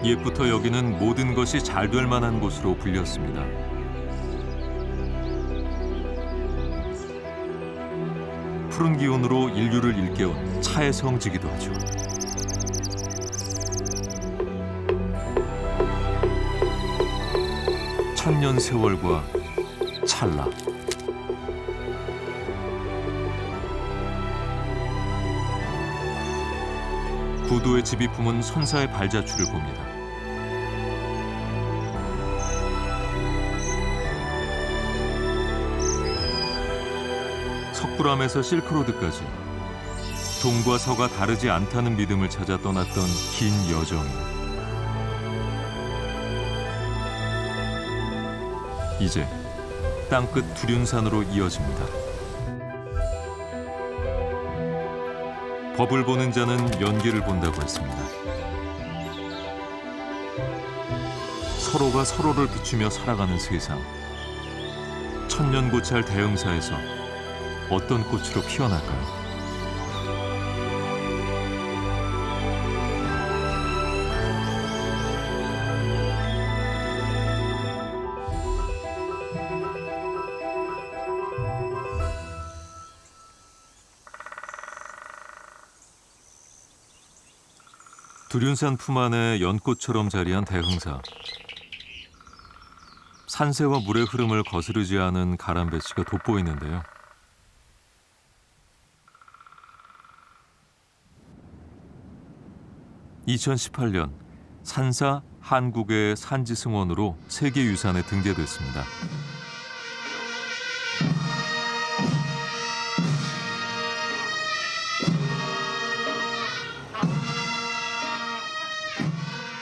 옛부터 여기는 모든 것이 잘 될 만한 곳으로 불렸습니다. 푸른 기운으로 인류를 일깨운 차의 성지기도 하죠. 천년 세월과 찰나. 구도의 집이 품은 선사의 발자취를 봅니다. 석굴암에서 실크로드까지 동과 서가 다르지 않다는 믿음을 찾아 떠났던 긴 여정이 이제 땅끝 두륜산으로 이어집니다. 법을 보는 자는 연기를 본다고 했습니다. 서로가 서로를 비추며 살아가는 세상. 천년고찰 대흥사에서 어떤 꽃으로 피어날까요? 두륜산 품 안에 연꽃처럼 자리한 대흥사. 산세와 물의 흐름을 거스르지 않은 가람배치가 돋보이는데요. (2018년) 산사 한국의 산지승원으로 세계유산에 등재됐습니다.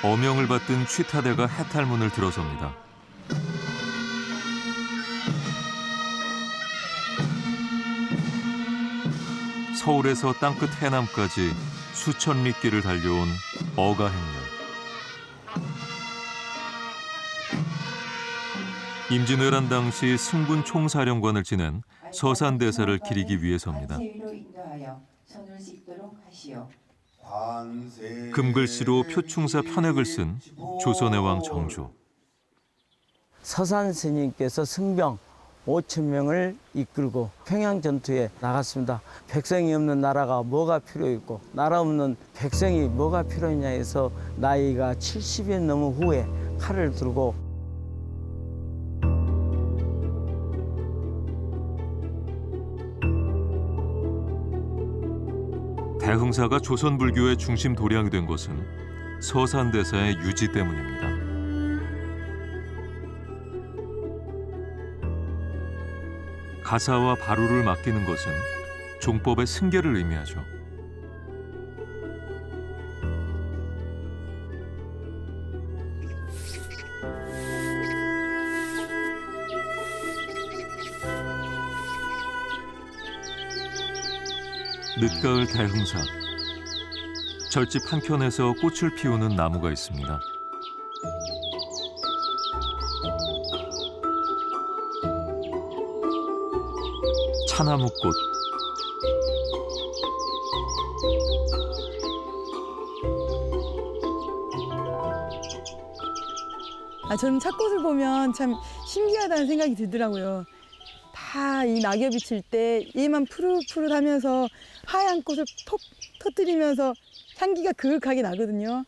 어명을 받든 취타대가 해탈문을 들어섭니다. 서울에서 땅끝 해남까지 수천 리길을 달려온 어가행렬. 임진왜란 당시 승군 총사령관을 지낸 서산대사를 기리기 위해서입니다. 금글씨로 표충사 편액을 쓴 조선의 왕 정조. 서산 스님께서 승병 5천 명을 이끌고 평양 전투에 나갔습니다. 백성이 없는 나라가 뭐가 필요 있고 나라 없는 백성이 뭐가 필요했냐 해서 나이가 70이 넘은 후에 칼을 들고 대흥사가 조선 불교의 중심 도량이 된 것은 서산대사의 유지 때문입니다. 가사와 바루를 맡기는 것은 종법의 승계를 의미하죠. 늦가을 대흥사. 절집 한켠에서 꽃을 피우는 나무가 있습니다. 차나무꽃. 저는 찻꽃을 보면 참 신기하다는 생각이 들더라고요. 다 이 낙엽이 칠 때 얘만 푸릇푸릇하면서 하얀 꽃을 톡 터뜨리면서 향기가 그윽하게 나거든요.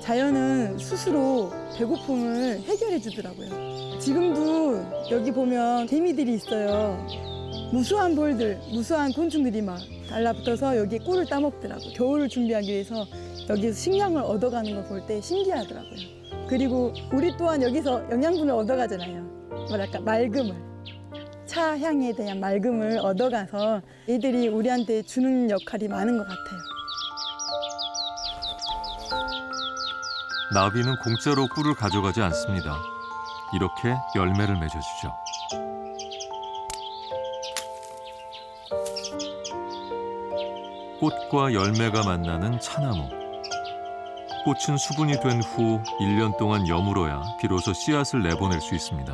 자연은 스스로 배고픔을 해결해 주더라고요. 지금도 여기 보면 개미들이 있어요. 무수한 벌들, 무수한 곤충들이 막 달라붙어서 여기에 꿀을 따먹더라고요. 겨울을 준비하기 위해서 여기서 식량을 얻어가는 걸 볼 때 신기하더라고요. 그리고 우리 또한 여기서 영양분을 얻어가잖아요. 뭐랄까 맑음을. 차 향에 대한 맑음을 얻어가서 얘들이 우리한테 주는 역할이 많은 것 같아요. 나비는 공짜로 꿀을 가져가지 않습니다. 이렇게 열매를 맺어주죠. 꽃과 열매가 만나는 차나무. 꽃은 수분이 된 후 1년 동안 여물어야 비로소 씨앗을 내보낼 수 있습니다.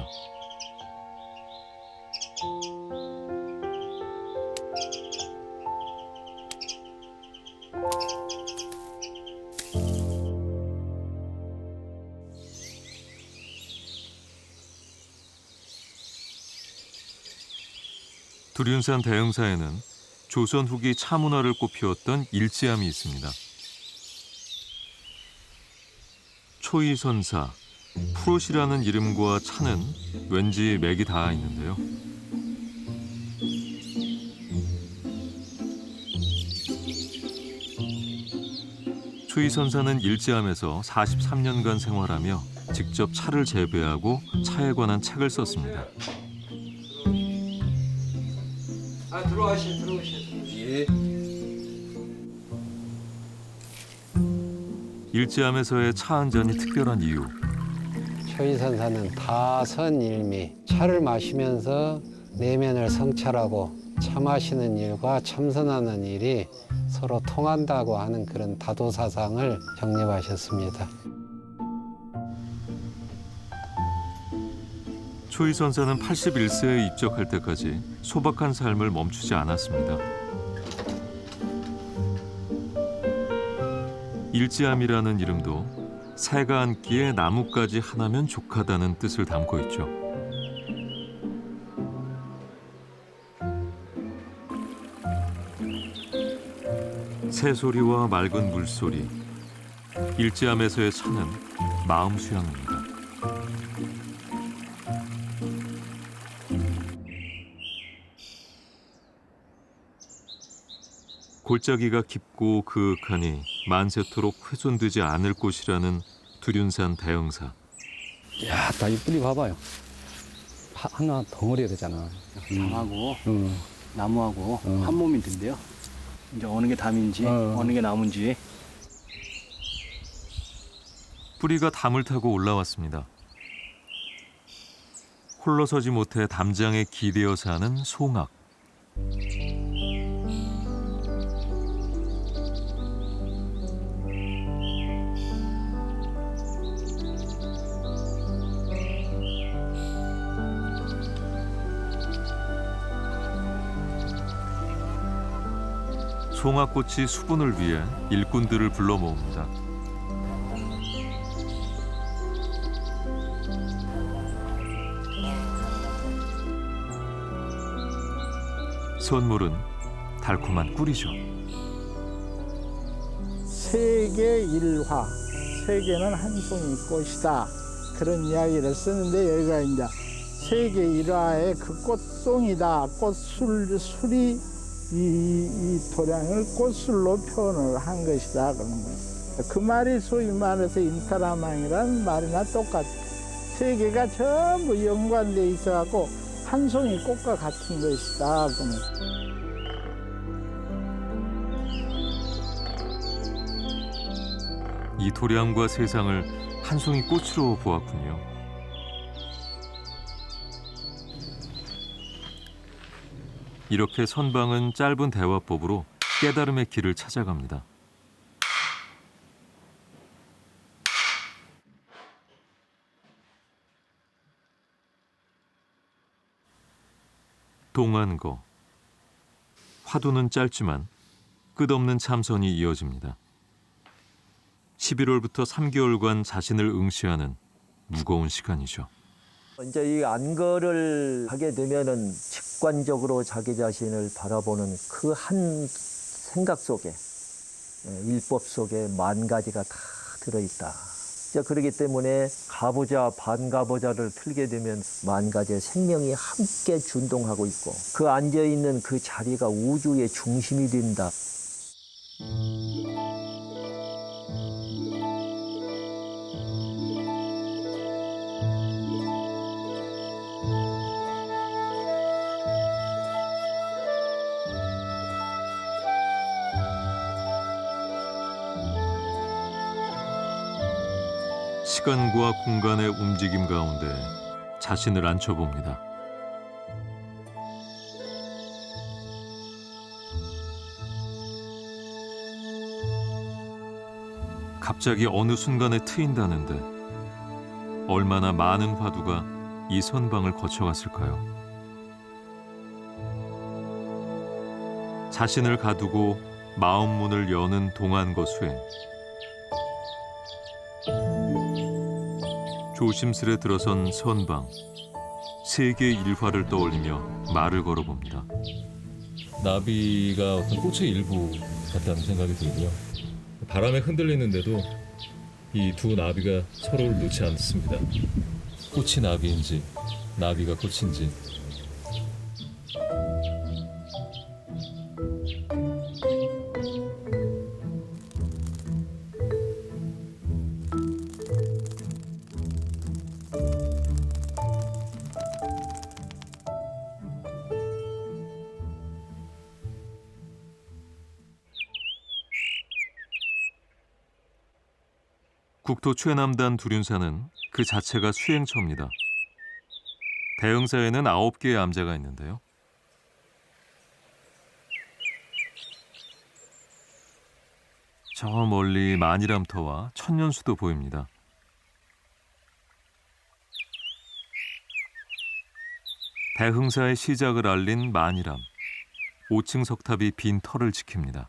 두륜산 대흥사에는 조선 후기 차문화를 꽃피웠던 일지암이 있습니다. 초이선사, 푸롯이라는 이름과 차는 왠지 맥이 닿아 있는데요. 초이선사는 일지암에서 43년간 생활하며 직접 차를 재배하고 차에 관한 책을 썼습니다. 들어오셔. 예. 일지암에서의 차 한 잔이 특별한 이유. 초이선사는 다선일미, 차를 마시면서 내면을 성찰하고 차 마시는 일과 참선하는 일이 서로 통한다고 하는 그런 다도사상을 정립하셨습니다. 초이선사는 81세에 입적할 때까지 소박한 삶을 멈추지 않았습니다. 일지암이라는 이름도 새가 앉기에 나뭇가지 하나면 족하다는 뜻을 담고 있죠. 새소리와 맑은 물소리, 일지암에서의 차는 마음 수양입니다. 골짜기가 깊고 그윽하니 만세토록 훼손되지 않을 곳이라는 두륜산 대흥사. 야, 다 이쁘니 봐봐요. 하나 덩어리가 되잖아. 담하고 응. 나무하고 한 몸이 된대요. 이제 어느 게 담인지 어느 게 나무인지. 뿌리가 담을 타고 올라왔습니다. 홀로 서지 못해 담장에 기대어 사는 송악. 송악꽃이 수분을 위해 일꾼들을 불러 모읍니다. 선물은 달콤한 꿀이죠. 세계 일화, 세계는 한 송이 꽃이다. 그런 이야기를 쓰는데 여기가 이제 세계 일화의 그 꽃송이다. 술이 이 도량을 꽃술로 표현을 한 것이다. 그런 거예요. 그 말이 소위 말해서 인타라망이라는 말이나 똑같아. 세계가 전부 연관돼 있어갖고 한 송이 꽃과 같은 것이다. 그러면. 이 도량과 세상을 한 송이 꽃으로 보았군요. 이렇게 선방은 짧은 대화법으로 깨달음의 길을 찾아갑니다. 동안거. 화두는 짧지만 끝없는 참선이 이어집니다. 11월부터 3개월간 자신을 응시하는 무거운 시간이죠. 이제 이 안거를 하게 되면은 직관적으로 자기 자신을 바라보는 그 한 생각 속에 일법 속에 만 가지가 다 들어있다. 이제 그렇기 때문에 가보자 반가보자를 틀게 되면 만 가지의 생명이 함께 준동하고 있고 그 앉아 있는 그 자리가 우주의 중심이 된다. 시간과 공간의 움직임 가운데 자신을 앉혀봅니다. 갑자기 어느 순간에 트인다는데 얼마나 많은 화두가 이 선방을 거쳐갔을까요? 자신을 가두고 마음 문을 여는 동안거 수행. 조심스레 들어선 선방. 세계의 일화를 떠올리며 말을 걸어봅니다. 나비가 어떤 꽃의 일부 같다는 생각이 들고요. 바람에 흔들리는데도 이 두 나비가 서로를 놓지 않습니다. 꽃이 나비인지 나비가 꽃인지. 국토 최남단 두륜산은 그 자체가 수행처입니다. 대흥사에는 9개의 암자가 있는데요. 저 멀리 만이람터와 천년수도 보입니다. 대흥사의 시작을 알린 만이람. 5층 석탑이 빈 터를 지킵니다.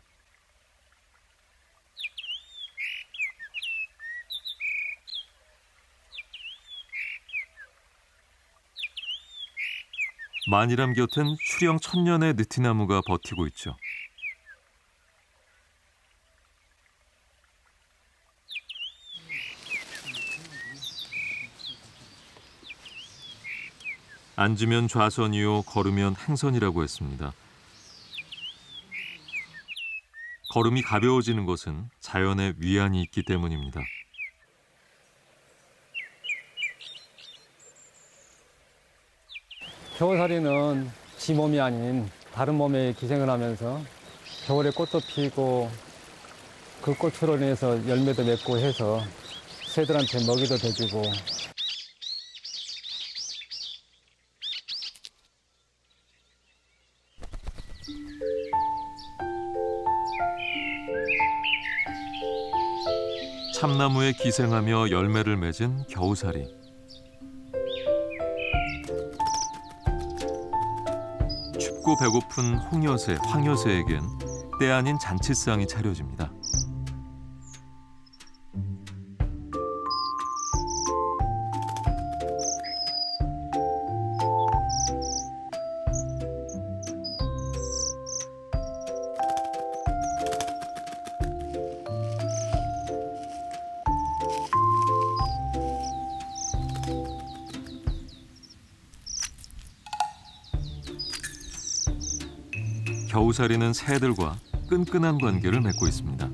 만이람 곁엔 수령 1000년의 느티나무가 버티고 있죠. 앉으면 좌선이요 걸으면 행선이라고 했습니다. 걸음이 가벼워지는 것은 자연의 위안이 있기 때문입니다. 겨우살이는 지 몸이 아닌 다른 몸에 기생을 하면서 겨울에 꽃도 피고 그 꽃으로 인해서 열매도 맺고 해서 새들한테 먹이도 돼주고 참나무에 기생하며 열매를 맺은 겨우살이. 춥고 배고픈 홍여새, 황여새에겐 때 아닌 잔치상이 차려집니다. 겨우살이는 새들과 끈끈한 관계를 맺고 있습니다.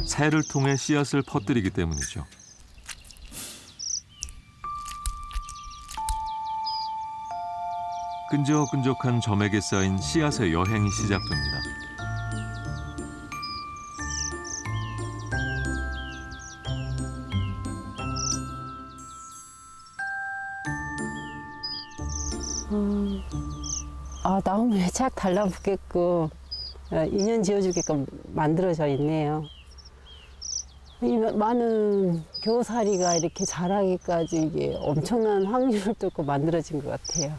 새를 통해 씨앗을 퍼뜨리기 때문이죠. 끈적끈적한 점액에 쌓인 씨앗의 여행이 시작됩니다. 나무에 착 달라붙게끔 인연 지어주게끔 만들어져 있네요. 이 많은 겨우살이가 이렇게 자라기까지 이게 엄청난 확률을 뚫고 만들어진 것 같아요.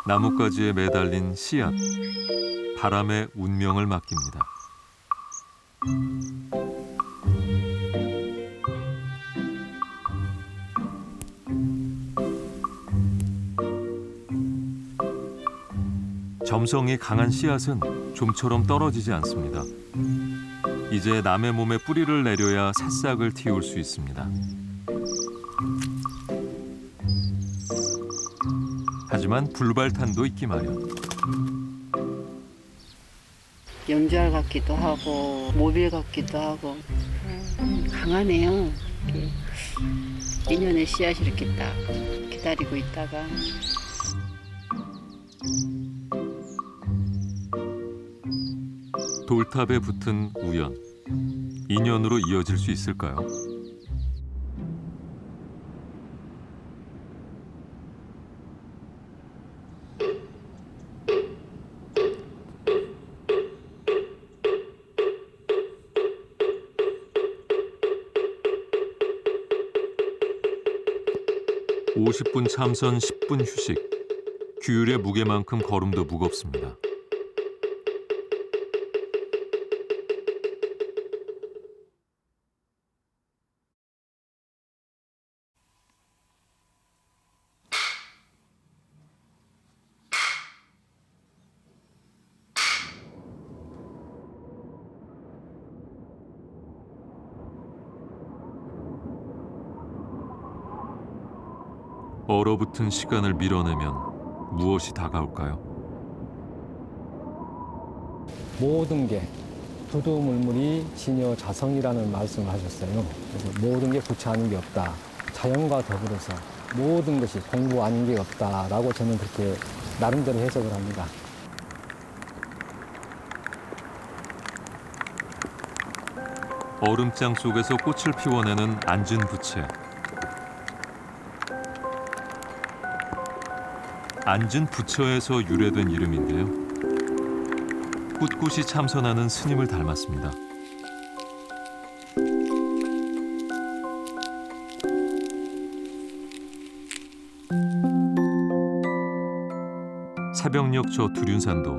나뭇가지에 매달린 씨앗, 바람의 운명을 맡깁니다. 점성이 강한 씨앗은 좀처럼 떨어지지 않습니다. 이제 남의 몸에 뿌리를 내려야 새싹을 틔울 수 있습니다. 하지만 불발탄도 있기 마련. 연주알 같기도 하고 모빌 같기도 하고 강하네요. 인연의 씨앗이 이렇게 딱 기다리고 있다가 돌탑에 붙은 우연, 인연으로 이어질 수 있을까요? 50분 참선 10분 휴식. 규율의 무게만큼 걸음도 무겁습니다. 얼어붙은 시간을 밀어내면 무엇이 다가올까요? 모든 게 두두물물이 진여자성이라는 말씀을 하셨어요. 그래서 모든 게 부처 아닌 게 없다. 자연과 더불어서 모든 것이 공부 아닌 게 없다라고 저는 그렇게 나름대로 해석을 합니다. 얼음장 속에서 꽃을 피워내는 앉은 부채. 앉은 부처에서 유래된 이름인데요. 꿋꿋이 참선하는 스님을 닮았습니다. 새벽녘 저 두륜산도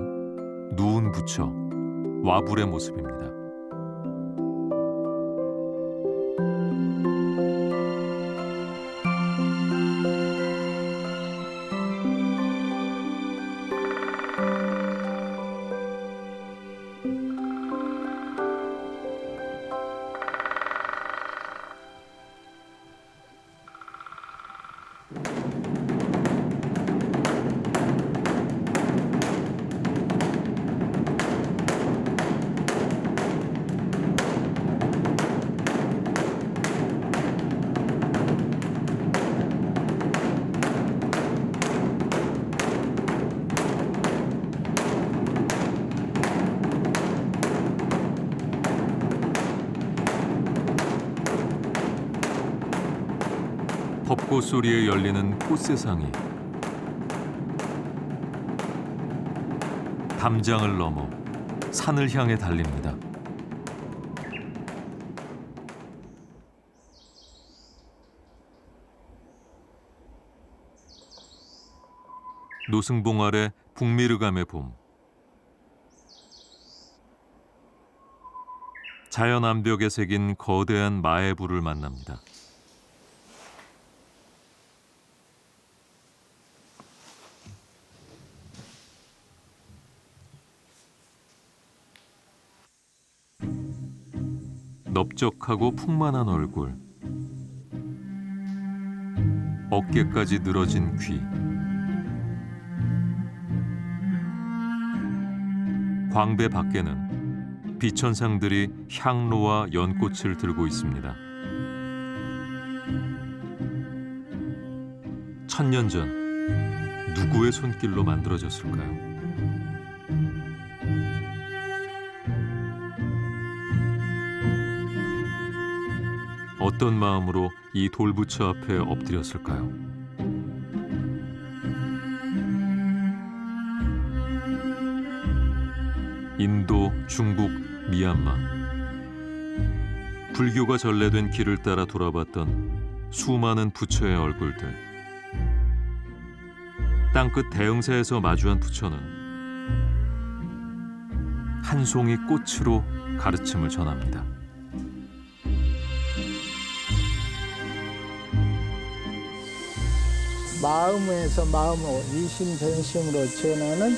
누운 부처, 와불의 모습입니다. 벚꽃 소리에 열리는 꽃세상이 담장을 넘어 산을 향해 달립니다. 노승봉 아래 북미르감의 봄. 자연 암벽에 새긴 거대한 마애불을 만납니다. 넓적하고 풍만한 얼굴, 어깨까지 늘어진 귀, 광배 밖에는 비천상들이 향로와 연꽃을 들고 있습니다. 1000년 전 누구의 손길로 만들어졌을까요? 어떤 마음으로 이 돌부처 앞에 엎드렸을까요? 인도, 중국, 미얀마. 불교가 전래된 길을 따라 돌아봤던 수많은 부처의 얼굴들. 땅끝 대흥사에서 마주한 부처는 한 송이 꽃으로 가르침을 전합니다. 마음에서 마음으로 이심전심으로 전하는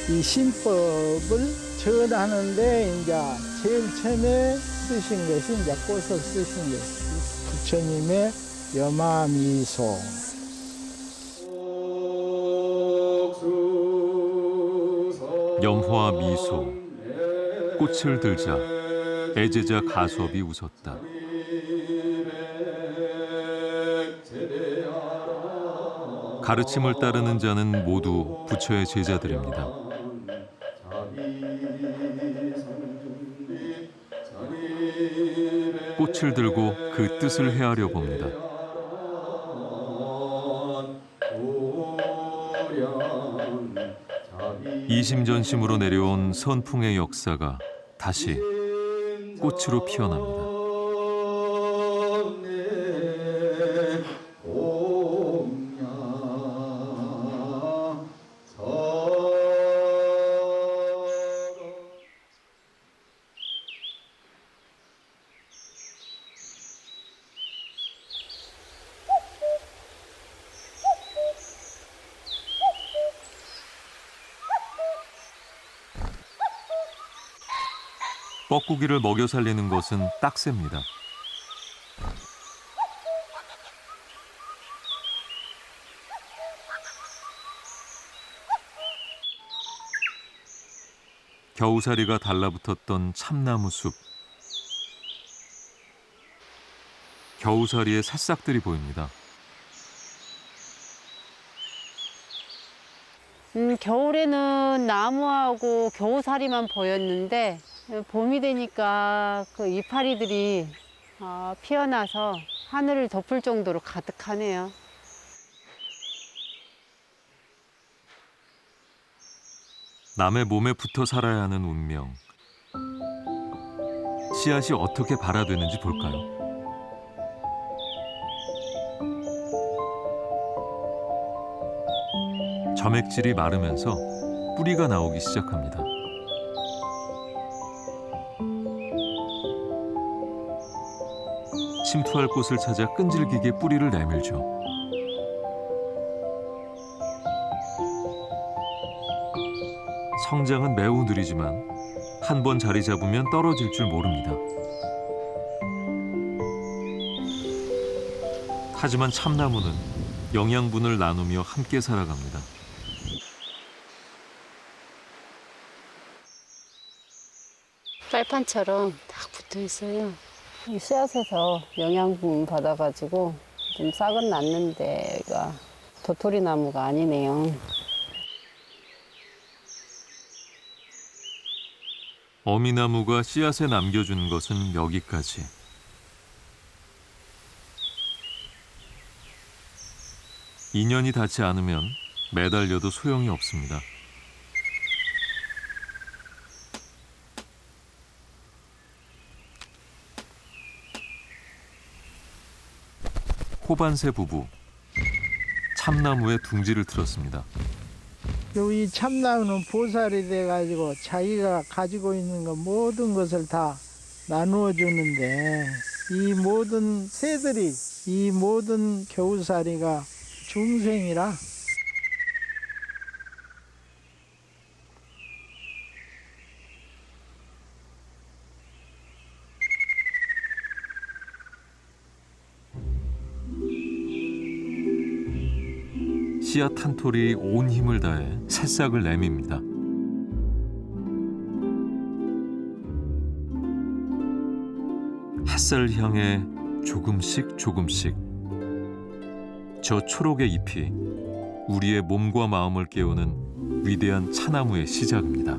이 신법을 전하는데 이제 제일 처음에 쓰신 것이 이제 꽃을 쓰신 것이 부처님의 여마미소. 염화 미소, 꽃을 들자 애제자 가섭이 웃었다. 가르침을 따르는 자는 모두 부처의 제자들입니다. 꽃을 들고 그 뜻을 헤아려 봅니다. 이심전심으로 내려온 선풍의 역사가 다시 꽃으로 피어납니다. 뻐꾸기를 먹여 살리는 것은 딱새입니다. 겨우살이가 달라붙었던 참나무 숲. 겨우살이의 새싹들이 보입니다. 겨울에는 나무하고 겨우살이만 보였는데 봄이 되니까 그 이파리들이 피어나서 하늘을 덮을 정도로 가득하네요. 남의 몸에 붙어 살아야 하는 운명. 씨앗이 어떻게 발화되는지 볼까요? 점액질이 마르면서 뿌리가 나오기 시작합니다. 침투할 곳을 찾아 끈질기게 뿌리를 내밀죠. 성장은 매우 느리지만 한 번 자리 잡으면 떨어질 줄 모릅니다. 하지만 참나무는 영양분을 나누며 함께 살아갑니다. 빨판처럼 딱 붙어 있어요. 이 씨앗에서 영양분 받아가지고 좀 싹은 났는데 여기가 도토리 나무가 아니네요. 어미나무가 씨앗에 남겨준 것은 여기까지. 인연이 닿지 않으면 매달려도 소용이 없습니다. 호반새 부부, 참나무에 둥지를 틀었습니다. 이 참나무는 보살이 돼가지고 자기가 가지고 있는 것 모든 것을 다 나누어 주는데 이 모든 새들이 이 모든 겨우살이가 중생이라 씨앗 한 톨이 온 힘을 다해 새싹을 내밉니다. 햇살을 향해 조금씩 조금씩 저 초록의 잎이 우리의 몸과 마음을 깨우는 위대한 차나무의 시작입니다.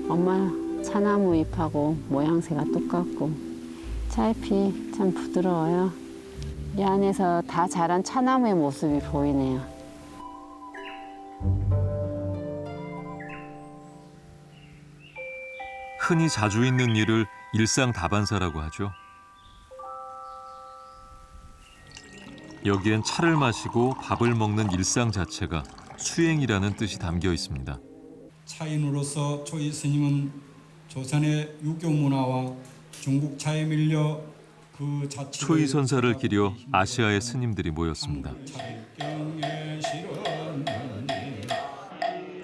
엄마 차나무 잎하고 모양새가 똑같고 차잎이 참 부드러워요. 이 안에서 다 자란 차나무의 모습이 보이네요. 흔히 자주 있는 일을 일상다반사라고 하죠. 여기엔 차를 마시고 밥을 먹는 일상 자체가 수행이라는 뜻이 담겨 있습니다. 차인으로서 초이 스님은 조선의 유교 문화와 중국 차에 밀려 그 자체를 초이 선사를 기려 아시아의 스님들이 모였습니다.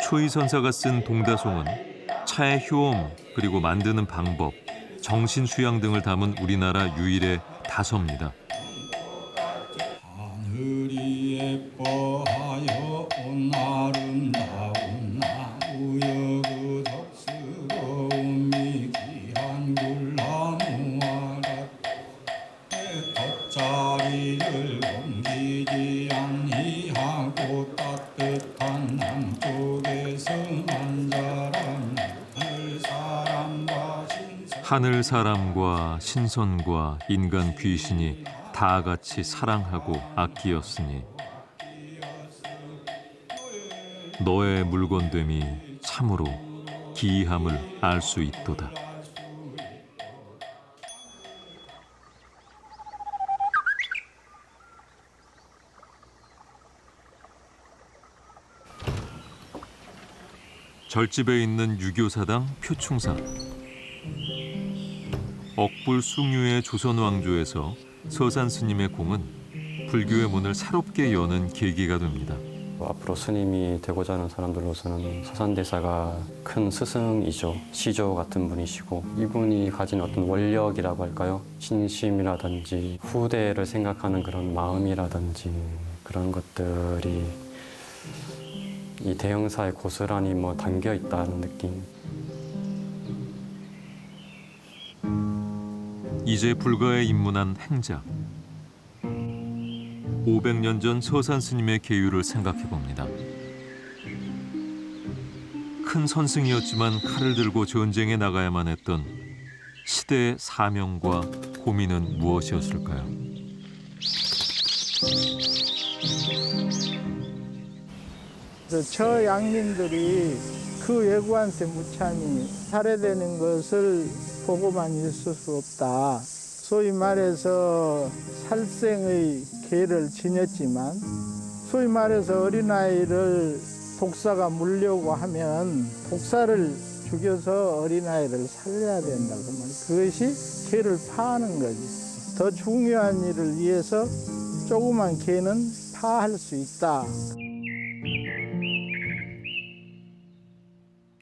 초이 선사가 쓴 동다송은 차의 효험 그리고 만드는 방법, 정신 수양 등을 담은 우리나라 유일의 다서입니다. 하늘이 예뻐하여 온 아름다운 나무여 그 덕스러움이 귀한 굴나무와 같게 돗자리를 옮기지 아니하고 따뜻한 남쪽에서 난 하늘 사람과 신선과 인간 귀신이 다 같이 사랑하고 아끼었으니 너의 물건됨이 참으로 기이함을 알 수 있도다. 절집에 있는 유교사당 표충사. 억불 숭유의 조선 왕조에서 서산 스님의 공은 불교의 문을 새롭게 여는 계기가 됩니다. 앞으로 스님이 되고자 하는 사람들로서는 서산대사가 큰 스승이죠. 시조 같은 분이시고 이분이 가진 어떤 원력이라고 할까요? 진심이라든지 후대를 생각하는 그런 마음이라든지 그런 것들이 이 대형사에 고스란히 담겨 있다는 느낌. 이제 불가에 입문한 행자. 500년 전 서산 스님의 계율을 생각해 봅니다. 큰 선승이었지만 칼을 들고 전쟁에 나가야만 했던 시대의 사명과 고민은 무엇이었을까요? 저 양민들이 그 외구한테 무참히 살해되는 것을 보고만 있을 수 없다. 소위 말해서 살생의 계를 지녔지만 소위 말해서 어린아이를 독사가 물려고 하면 독사를 죽여서 어린아이를 살려야 된다고 말이야. 그것이 개를 파하는 거지. 더 중요한 일을 위해서 조그만 개는 파할 수 있다.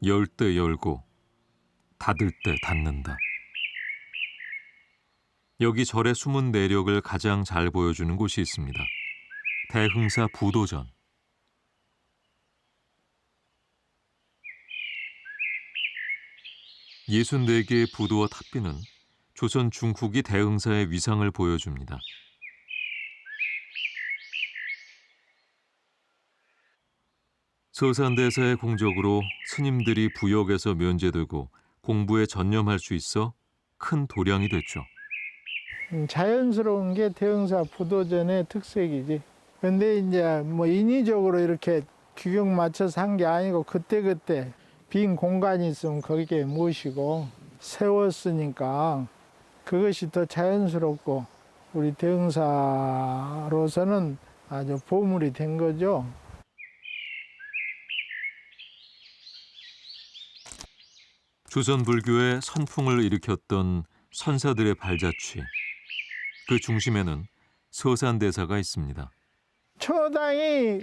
열 때 열고 닫을 때 닫는다. 여기 절의 숨은 내력을 가장 잘 보여주는 곳이 있습니다. 대흥사 부도전. 예순네 개의 부도와 탑비는 조선 중후기 대흥사의 위상을 보여줍니다. 서산대사의 공적으로 스님들이 부역에서 면제되고 공부에 전념할 수 있어 큰 도량이 됐죠. 자연스러운 게 대흥사 부도전의 특색이지. 근데 이제 인위적으로 이렇게 규격 맞춰서 한 게 아니고 그때그때 빈 공간이 있으면 거기에 모시고 세웠으니까 그것이 더 자연스럽고 우리 대흥사로서는 아주 보물이 된 거죠. 조선 불교의 선풍을 일으켰던 선사들의 발자취. 그 중심에는 서산대사가 있습니다. 초당이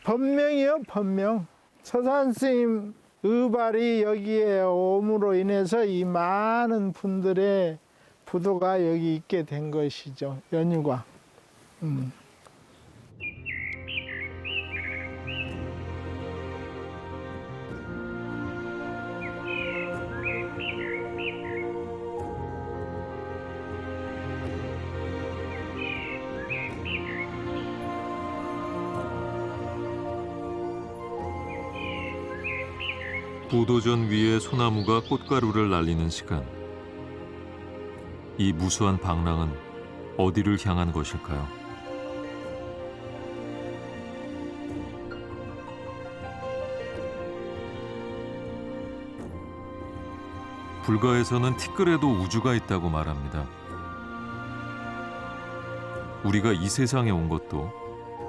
법명이요, 법명. 서산 스님 의발이 여기에 옴으로 인해서 이 많은 분들의 부도가 여기 있게 된 것이죠. 연유가. 부도전 위에 소나무가 꽃가루를 날리는 시간. 이 무수한 방랑은 어디를 향한 것일까요? 불가에서는 티끌에도 우주가 있다고 말합니다. 우리가 이 세상에 온 것도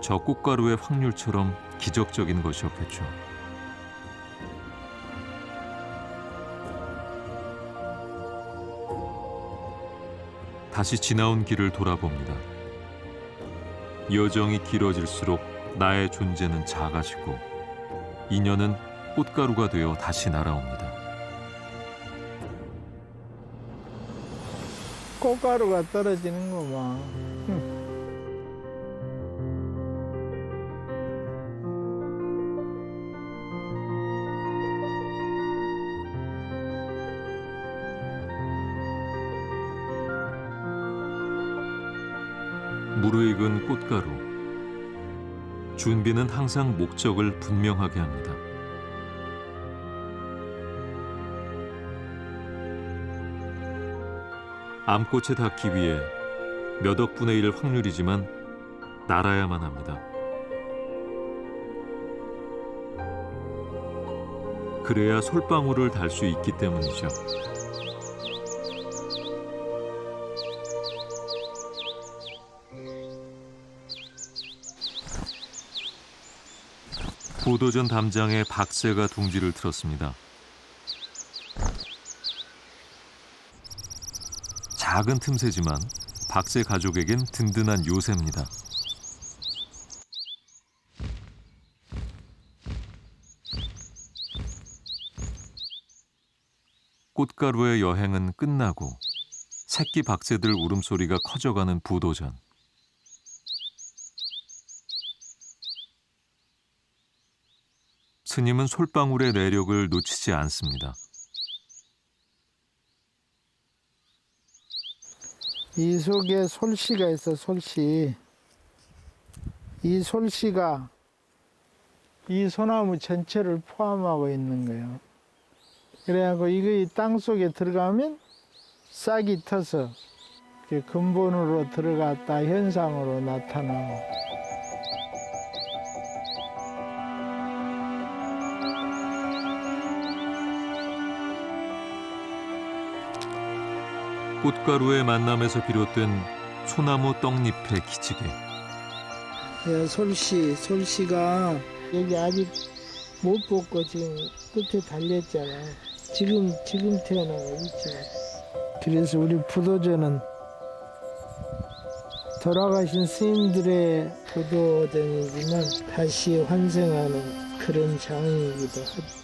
저 꽃가루의 확률처럼 기적적인 것이었겠죠. 다시 지나온 길을 돌아봅니다. 여정이 길어질수록 나의 존재는 작아지고 인연은 꽃가루가 되어 다시 날아옵니다. 꽃가루가 떨어지는 거 봐. 무르익은 꽃가루. 준비는 항상 목적을 분명하게 합니다. 암꽃에 닿기 위해 몇 억분의 1 확률이지만 날아야만 합니다. 그래야 솔방울을 달 수 있기 때문이죠. 부도전 담장에 박새가 둥지를 틀었습니다. 작은 틈새지만 박새 가족에겐 든든한 요새입니다. 꽃가루의 여행은 끝나고 새끼 박새들 울음소리가 커져가는 부도전. 스님은 솔방울의 내력을 놓치지 않습니다. 이 속에 솔씨가 있어, 솔씨. 이 솔씨가 이 소나무 전체를 포함하고 있는 거예요. 그래갖고 이거 이 땅 속에 들어가면 싹이 터서 근본으로 들어갔다 현상으로 나타나고. 꽃가루의 만남에서 비롯된 소나무 떡잎의 기지개. 솔씨가 여기 아직 못 뽑고 지금 끝에 달렸잖아. 지금 태어나고 있지. 그래서 우리 부도전은 돌아가신 스님들의 부도전이지만 다시 환생하는 그런 장이기도 하죠.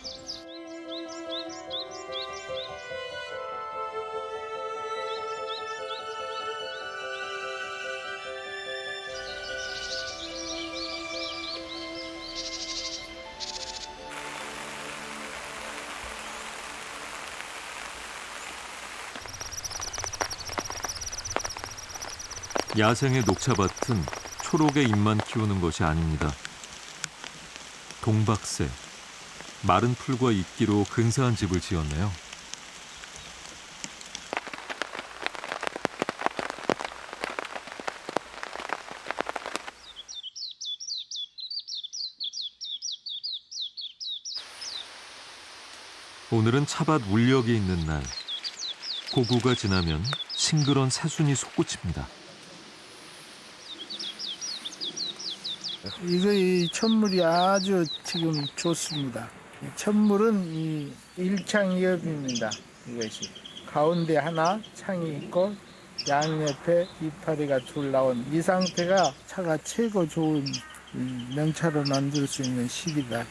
야생의 녹차밭은 초록의 잎만 키우는 것이 아닙니다. 동박새, 마른 풀과 이끼로 근사한 집을 지었네요. 오늘은 차밭 울력이 있는 날. 고구가 지나면 싱그런 새순이 솟구칩니다. 이 천물이 아주 지금 좋습니다. 천물은 이 일창이엽입니다. 이것이 가운데 하나 창이 있고 양옆에 이파리가 둘 나온 이 상태가 차가 최고 좋은 명차로 만들 수 있는 시기다.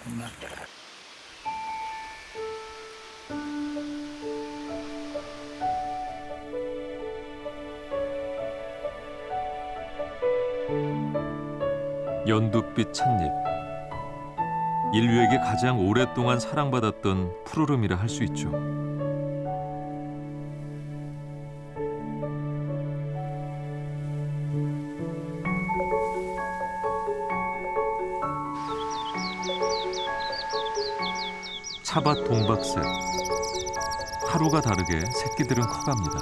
연두빛 찻잎. 인류에게 가장 오랫동안 사랑받았던 푸르름이라 할 수 있죠. 차밭 동박새. 하루가 다르게 새끼들은 커갑니다.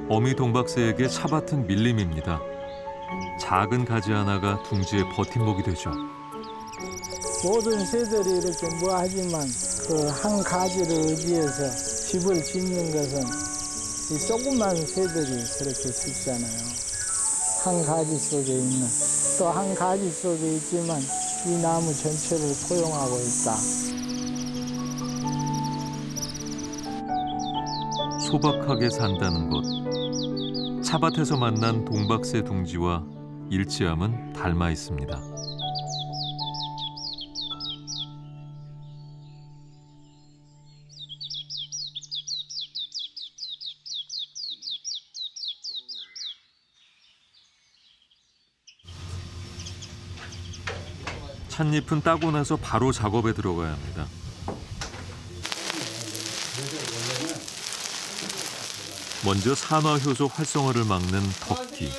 어미 동박새에게 차밭은 밀림입니다. 작은 가지 하나가 둥지의 버팀목이 되죠. 모든 새들이 이렇게 하지만 그 한 가지를 의지해서 집을 짓는 것은 이 조그만 새들이 그렇게 짓잖아요. 한 가지 속에 있는, 또 한 가지 속에 있지만 이 나무 전체를 포용하고 있다. 소박하게 산다는 것. 차밭에서 만난 동박새 둥지와 일지함은 닮아 있습니다. 찻잎은 따고 나서 바로 작업에 들어가야 합니다. 먼저 산화효소 활성화를 막는 덮기.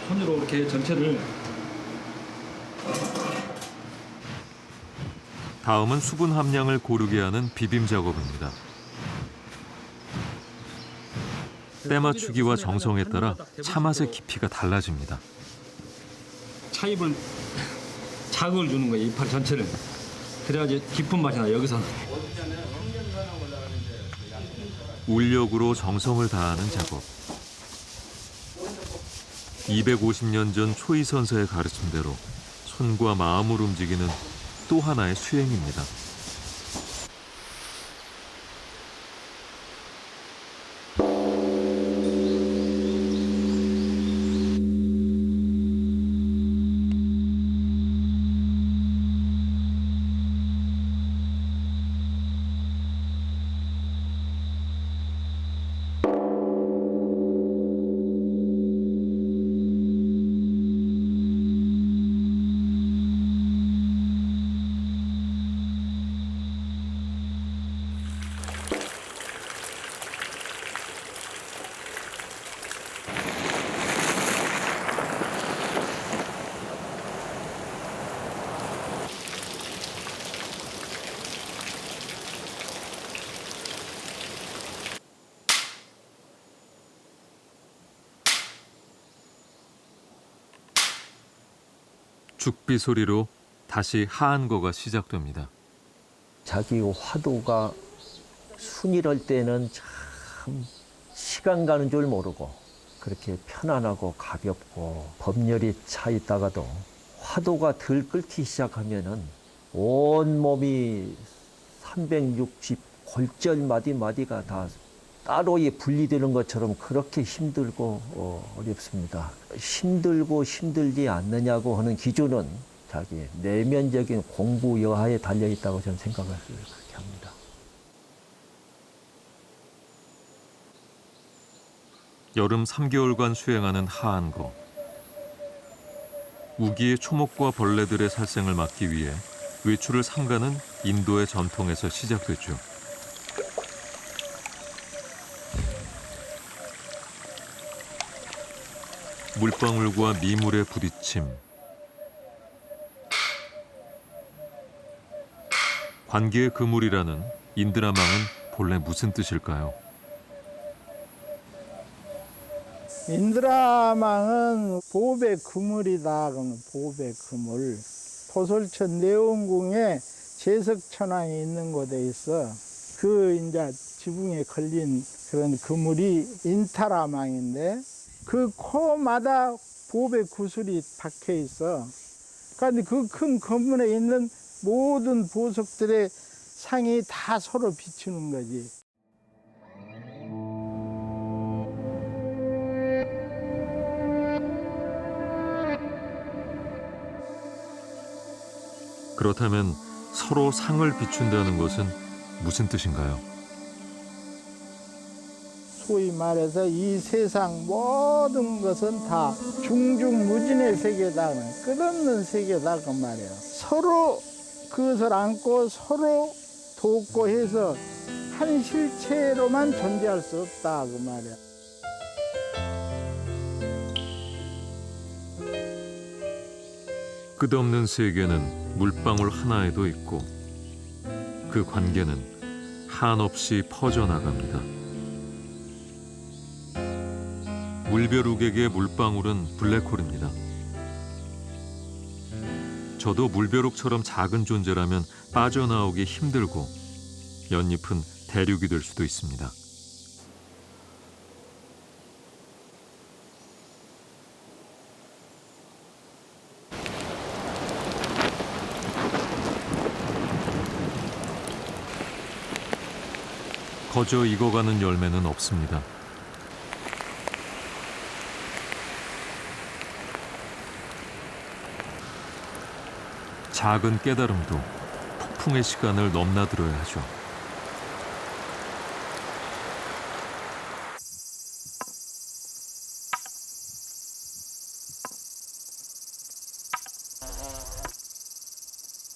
손으로 이렇게 전체를. 다음은 수분 함량을 고르게 하는 비빔 작업입니다. 때 맞추기와 정성에 따라 차맛의 깊이가 달라집니다. 차잎을 자극을 주는 거예요. 이파리 전체를. 그래야지 깊은 맛이 나요. 여기서. 울력으로 정성을 다하는 작업. 250년 전 초이 선사의 가르침대로 손과 마음을 움직이는 또 하나의 수행입니다. 죽비 소리로 다시 하한거가 시작됩니다. 자기 화두가 순이럴 때는 참 시간 가는 줄 모르고 그렇게 편안하고 가볍고 법열이 차 있다가도 화두가 덜 끓기 시작하면은 온 몸이 360 골절 마디마디가 다 따로이 분리되는 것처럼 그렇게 힘들고 어렵습니다. 힘들고 힘들지 않느냐고 하는 기준은 자기 내면적인 공부 여하에 달려있다고 저는 생각을 그렇게 합니다. 여름 3개월간 수행하는 하한거. 우기의 초목과 벌레들의 살생을 막기 위해 외출을 삼가는 인도의 전통에서 시작됐죠. 물방울과 미물의 부딪힘. 관계의 그물이라는 인드라망은 본래 무슨 뜻일까요? 인드라망은 보배 그물이다. 그러면 보배 그물. 포솔천 내원궁에 제석천왕이 있는 곳에 있어. 그 이제 지붕에 걸린 그런 그물이 인타라망인데 그 코마다 보배 구슬이 박혀 있어. 그런데 그 큰 건물에 있는 모든 보석들의 상이 다 서로 비추는 거지. 그렇다면 서로 상을 비춘다는 것은 무슨 뜻인가요? 소위 말해서 이 세상 모든 것은 다 중중무진의 세계다, 끝없는 세계다 그 말이에요. 서로 그것을 안고 서로 돕고 해서 한 실체로만 존재할 수 없다 그 말이에요. 끝없는 세계는 물방울 하나에도 있고 그 관계는 한없이 퍼져나갑니다. 물벼룩에게 물방울은 블랙홀입니다. 저도 물벼룩처럼 작은 존재라면 빠져나오기 힘들고 연잎은 대륙이 될 수도 있습니다. 거저 익어가는 열매는 없습니다. 작은 깨달음도 폭풍의 시간을 넘나들어야 하죠.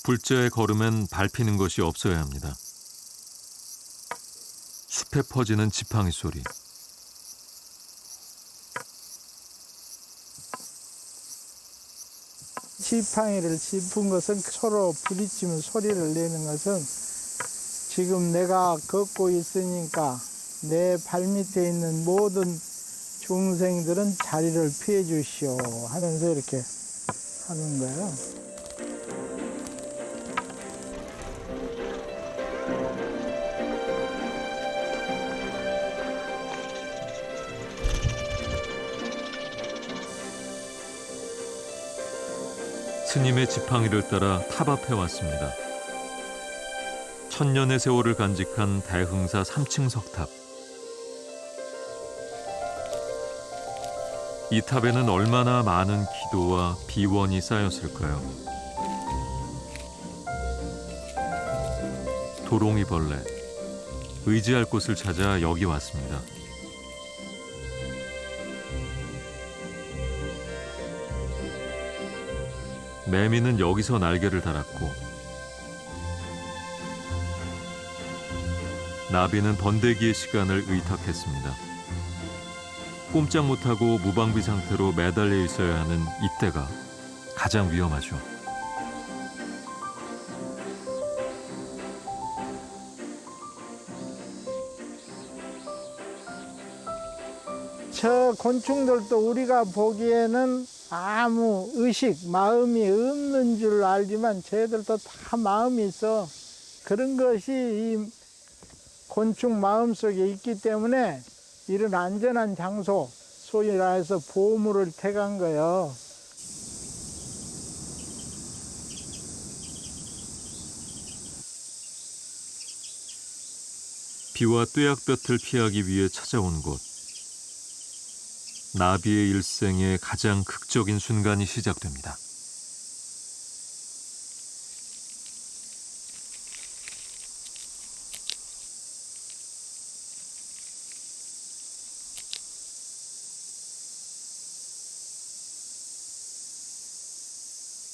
불자의 걸음엔 밟히는 것이 없어야 합니다. 숲에 퍼지는 지팡이 소리. 지팡이를 짚은 것은 서로 부딪히면 소리를 내는 것은 지금 내가 걷고 있으니까 내 발밑에 있는 모든 중생들은 자리를 피해 주시오 하면서 이렇게 하는 거예요. 스님의 지팡이를 따라 탑 앞에 왔습니다. 천년의 세월을 간직한 대흥사 3층 석탑. 이 탑에는 얼마나 많은 기도와 비원이 쌓였을까요? 도롱이벌레, 의지할 곳을 찾아 여기 왔습니다. 매미는 여기서 날개를 달았고 나비는 번데기의 시간을 의탁했습니다. 꼼짝 못하고 무방비 상태로 매달려 있어야 하는 이때가 가장 위험하죠. 저 곤충들도 우리가 보기에는 아무 의식, 마음이 없는 줄 알지만 쟤들도 다 마음이 있어. 그런 것이 이 곤충 마음속에 있기 때문에 이런 안전한 장소, 소위 말해서 보물을 택한 거예요. 비와 뙤약볕을 피하기 위해 찾아온 곳. 나비의 일생의 가장 극적인 순간이 시작됩니다.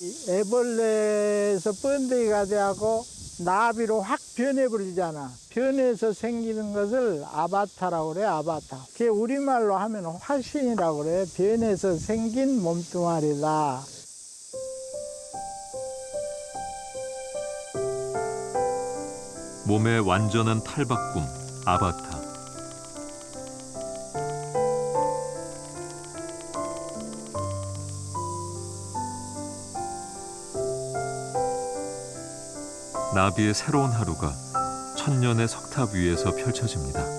이 애벌레에서 번데기가 돼하고 나비로 확 변해버리잖아. 변해서 생기는 것을 아바타라고 그래, 아바타. 그게 우리말로 하면 화신이라고 그래. 변해서 생긴 몸뚱아리다. 몸의 완전한 탈바꿈, 아바타. 나비의 새로운 하루가 천년의 석탑 위에서 펼쳐집니다.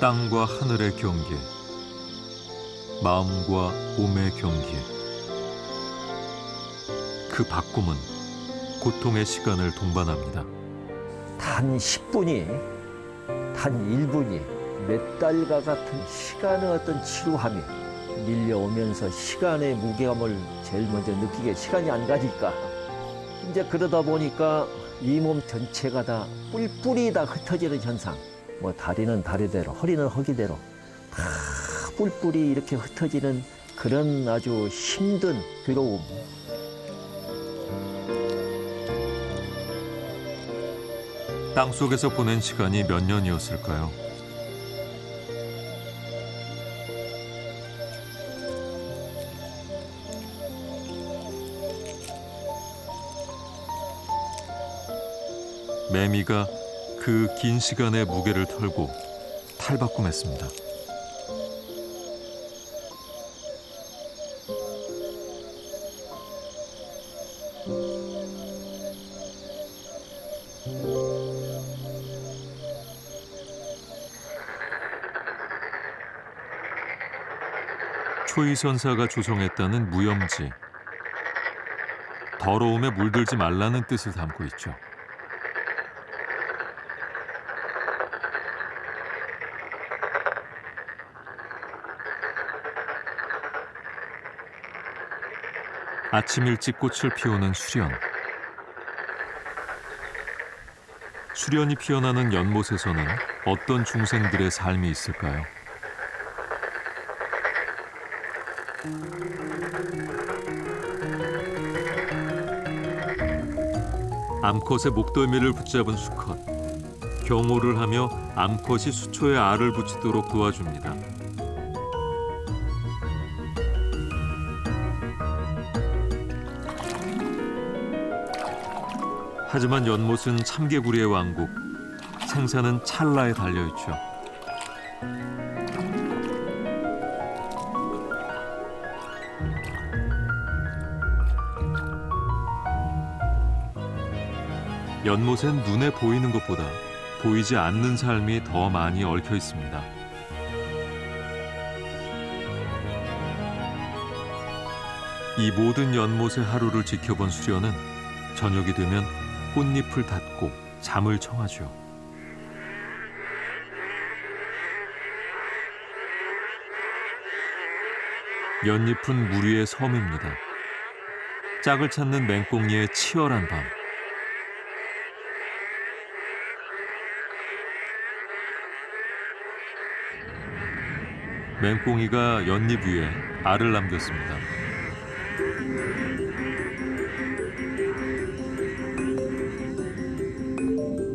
땅과 하늘의 경계, 마음과 몸의 경계. 그 바꿈은 고통의 시간을 동반합니다. 단 10분이, 단 1분이 몇 달과 같은 시간의 어떤 지루함이 밀려오면서 시간의 무게감을 제일 먼저 느끼게 시간이 안 가니까 이제 그러다 보니까 이 몸 전체가 다 뿔뿔이 다 흩어지는 현상. 뭐 다리는 다리대로, 허리는 허리대로 다 뿔뿔이 이렇게 흩어지는 그런 아주 힘든 괴로움. 땅속에서 보낸 시간이 몇 년이었을까요? 매미가 그 긴 시간의 무게를 털고 탈바꿈했습니다. 초이선사가 조성했다는 무염지. 더러움에 물들지 말라는 뜻을 담고 있죠. 아침 일찍 꽃을 피우는 수련. 수련이 피어나는 연못에서는 어떤 중생들의 삶이 있을까요? 암컷의 목덜미를 붙잡은 수컷. 경호를 하며 암컷이 수초에 알을 붙이도록 도와줍니다. 하지만 연못은 참개구리의 왕국, 생사는 찰나에 달려있죠. 연못엔 눈에 보이는 것보다 보이지 않는 삶이 더 많이 얽혀 있습니다. 이 모든 연못의 하루를 지켜본 수련은 저녁이 되면 꽃잎을 닫고 잠을 청하죠. 연잎은 물 위의 섬입니다. 짝을 찾는 맹꽁이의 치열한 밤. 맹꽁이가 연잎 위에 알을 남겼습니다.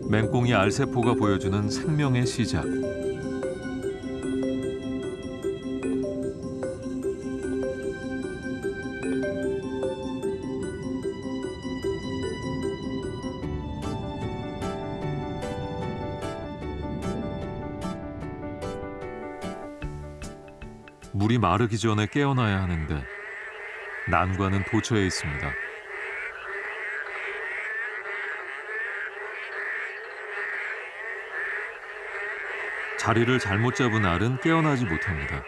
맹꽁이 알세포가 보여주는 생명의 시작. 물이 마르기 전에 깨어나야 하는데 난관은 도처에 있습니다. 자리를 잘못 잡은 알은 깨어나지 못합니다.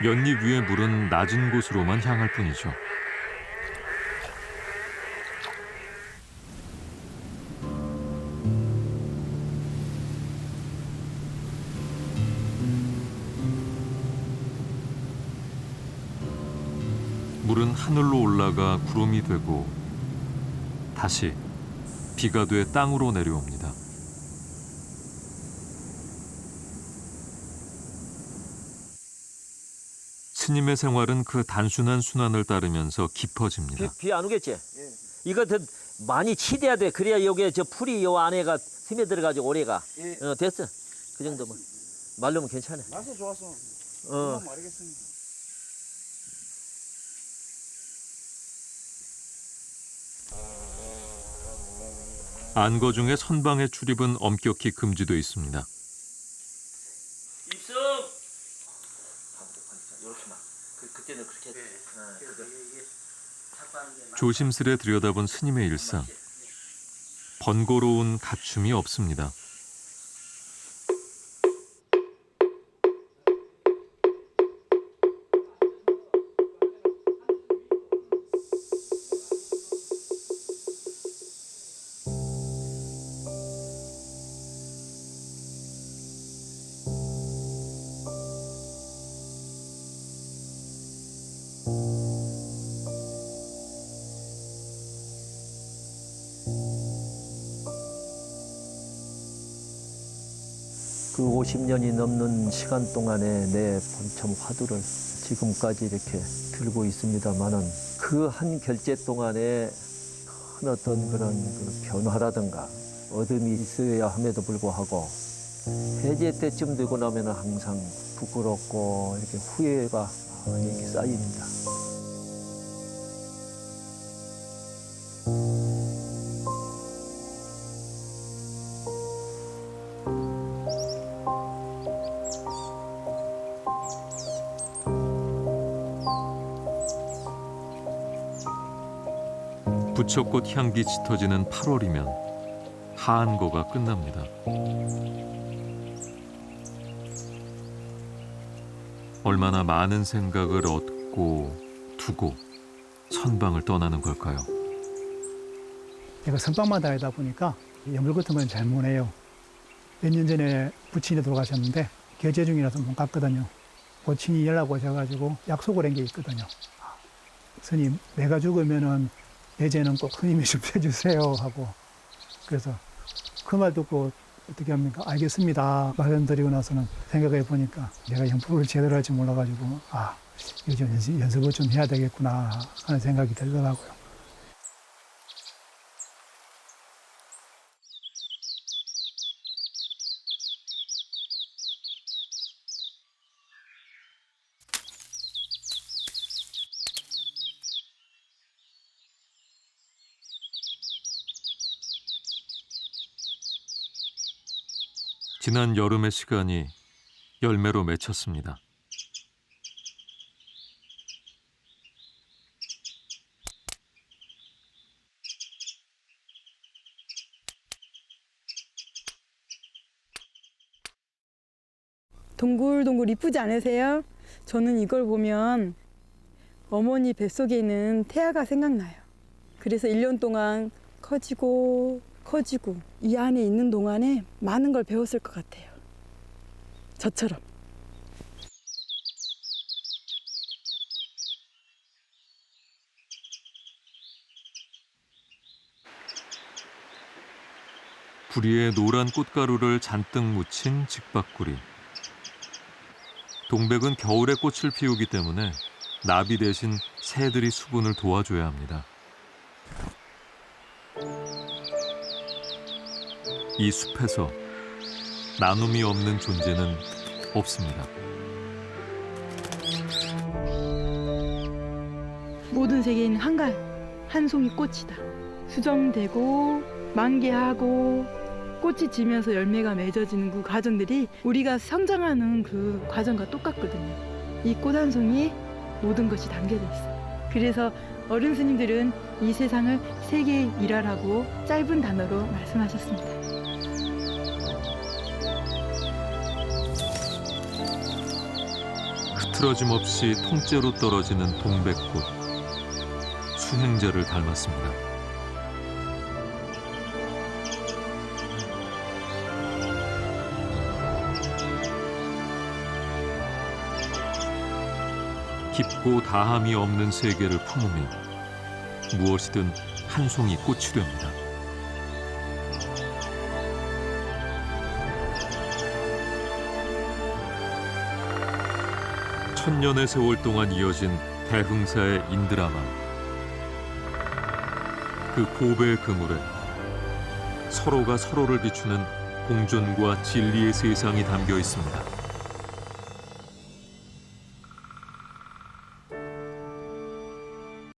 연잎 위의 물은 낮은 곳으로만 향할 뿐이죠. 물은 하늘로 올라가 구름이 되고 다시 비가 돼 땅으로 내려옵니다. 스님의 생활은 그 단순한 순환을 따르면서 깊어집니다. 비 안 오겠지? 이거 더 많이 치대야 돼. 그래야 여기에 저 풀이 요 안에가 스며들어가지고 오래가. 됐어. 그 정도면. 말르면 괜찮아. 맛이 좋았어. 말겠습니다. 안거 중에 선방의 출입은 엄격히 금지돼 있습니다. 입성. 그때는 그렇게. 조심스레 들여다본 스님의 일상. 번거로운 갖춤이 없습니다. 그 50년이 넘는 시간 동안에 내 본참 화두를 지금까지 이렇게 들고 있습니다만은 그 한 결제 동안에 큰 어떤 그런 그 변화라든가 어둠이 있어야 함에도 불구하고 해제 때쯤 되고 나면 항상 부끄럽고 이렇게 후회가 이렇게 쌓입니다. 부처꽃 향기 짙어지는 8월이면 하안거가 끝납니다. 얼마나 많은 생각을 얻고 두고 선방을 떠나는 걸까요? 제가 선방만 다니다 보니까 연불 같은 건 잘 못 해요. 몇 년 전에 부친이 돌아가셨는데 결제 중이라서 못 갔거든요. 부친이 연락 오셔가지고 약속을 한 게 있거든요. 스님, 내가 죽으면은 예제는 꼭 스님이 좀 해주세요 하고, 그래서 그 말 듣고 어떻게 합니까? 알겠습니다 말씀드리고 나서는 생각해 보니까 내가 연불을 제대로 할지 몰라가지고 이거 좀 연습을 좀 해야 되겠구나 하는 생각이 들더라고요. 지난 여름의 시간이 열매로 맺혔습니다. 동글동글 이쁘지 않으세요? 저는 이걸 보면 어머니 뱃속에 있는 태아가 생각나요. 그래서 1년 동안 커지고 이 안에 있는 동안에 많은 걸 배웠을 것 같아요. 저처럼. 부리에 노란 꽃가루를 잔뜩 묻힌 직박구리. 동백은 겨울에 꽃을 피우기 때문에 나비 대신 새들이 수분을 도와줘야 합니다. 이 숲에서 나눔이 없는 존재는 없습니다. 모든 세계는 한 송이 꽃이다. 수정되고 만개하고 꽃이 지면서 열매가 맺어지는 그 과정들이 우리가 성장하는 그 과정과 똑같거든요. 이 꽃 한 송이에 모든 것이 담겨져 있어요. 그래서 어른 스님들은 이 세상을 세 개의 일화라고 짧은 단어로 말씀하셨습니다. 흐트러짐 없이 통째로 떨어지는 동백꽃. 수행자를 닮았습니다. 깊고 다함이 없는 세계를 품으면 무엇이든 한 송이 꽃이 됩니다. 천년의 세월 동안 이어진 대흥사의 인드라마. 그 고배의 그물에 서로가 서로를 비추는 공존과 진리의 세상이 담겨 있습니다.